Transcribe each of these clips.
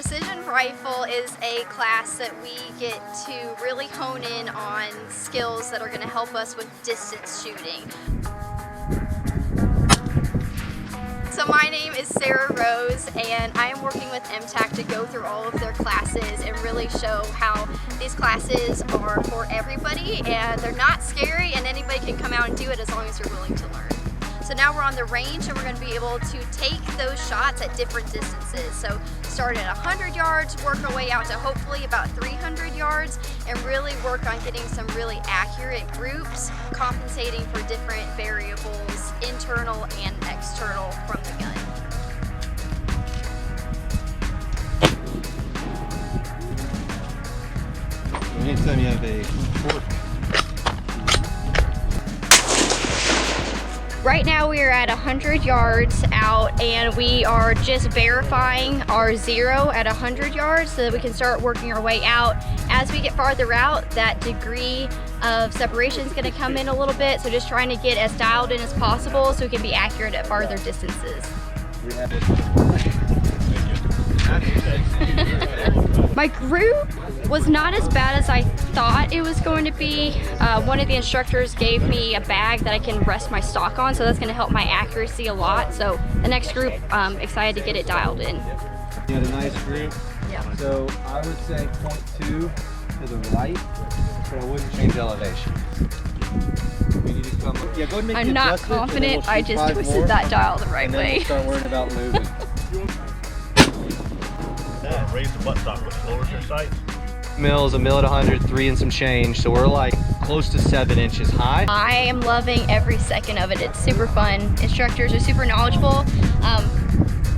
Precision rifle is a class that we get to really hone in on skills that are going to help us with distance shooting. So my name is Sarah Rose, and I am working with MTAC to go through all of their classes and really show how these classes are for everybody, and they're not scary, and anybody can come out and do it as long as you're willing to learn. So now we're on the range, and we're going to be able to take those shots at different distances. So start at 100 yards, work our way out to hopefully about 300 yards, and really work on getting some really accurate groups, compensating for different variables, internal and external from the gun. Anytime you have a fork. Right now we are at 100 yards out, and we are just verifying our 0 at 100 yards so that we can start working our way out. As we get farther out, that degree of separation is going to come in a little bit, so just trying to get as dialed in as possible so we can be accurate at farther distances. My group was not as bad as I thought it was going to be. One of the instructors gave me a bag that I can rest my stock on, so that's going to help my accuracy a lot. So the next group, I'm excited to get it dialed in. You had a nice group. Yeah. So I would say 0.2 to the right, but I wouldn't change elevation. We need to come. Yeah, go ahead and make I'm not confident. I just twisted that dial the right way. We'll start worrying about moving. Raise the buttstock, which lowers your sight. Mill is a mill at 100, 3 and some change, so we're like close to 7 inches high. I am loving every second of it. It's super fun. Instructors are super knowledgeable.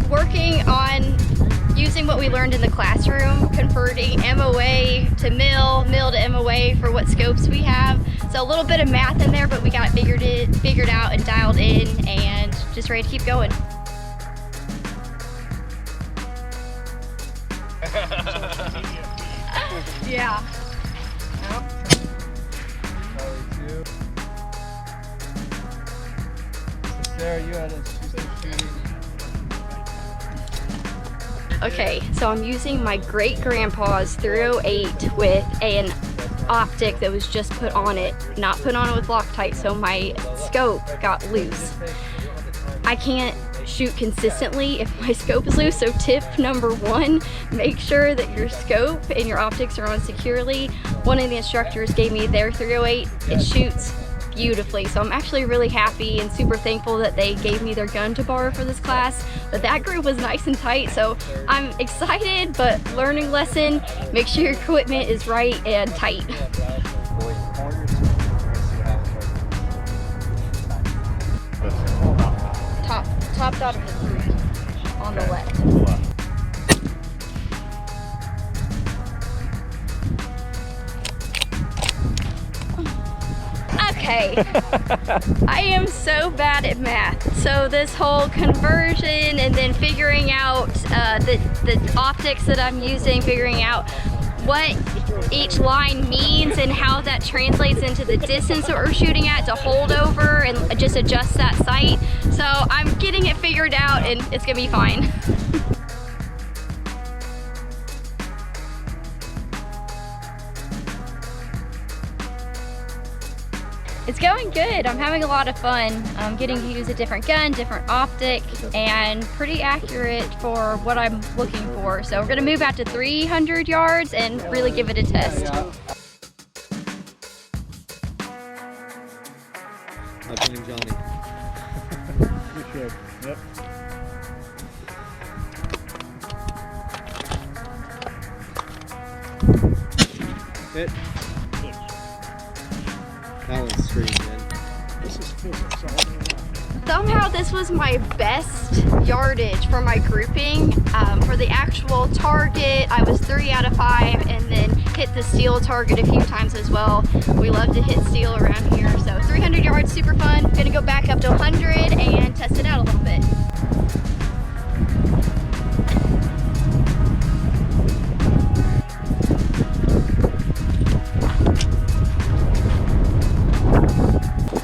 Working on using what we learned in the classroom, converting MOA to mill to MOA for what scopes we have. So a little bit of math in there, but we got figured out and dialed in, and just ready to keep going. Yeah. Sarah, you had a shooting. Okay, so I'm using my great-grandpa's 308 with an optic that was just put on it, not put on it with Loctite, so my scope got loose. I can't shoot consistently if my scope is loose, so tip number 1, make sure that your scope and your optics are on securely. One of the instructors gave me their 308. It shoots beautifully, so I'm actually really happy and super thankful that they gave me their gun to borrow for this class. But that group was nice and tight, so I'm excited, but learning lesson, make sure your equipment is right and tight. Topped out of the 3 on the left. Okay, I am so bad at math. So this whole conversion and then figuring out the optics that I'm using, figuring out what each line means and how that translates into the distance that we're shooting at to hold over and just adjust that sight. So I'm getting it figured out, and it's gonna be fine. It's going good. I'm having a lot of fun. I'm getting to use a different gun, different optic, and pretty accurate for what I'm looking for. So we're gonna move out to 300 yards and really give it a test. I've been Johnny. Good. Yep. Hit. That one's screaming, man. Somehow this was my best yardage for my grouping. For the actual target, I was 3 out of 5, and then hit the steel target a few times as well. We love to hit steel around here. So 300 yards, super fun. Gonna go back up to 100 and test it out a little bit.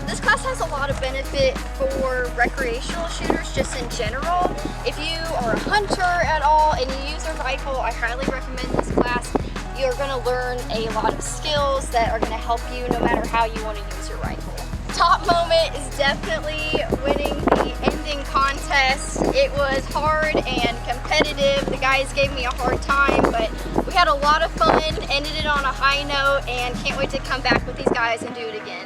This class has a lot of benefit for recreational shooters just in general. If you are a hunter at all and you use a rifle, I highly recommend this class. You're going to learn a lot of skills that are going to help you no matter how you want to use your rifle. Top moment is definitely winning the ending contest. It was hard and competitive. The guys gave me a hard time, but we had a lot of fun, ended it on a high note, and can't wait to come back with these guys and do it again.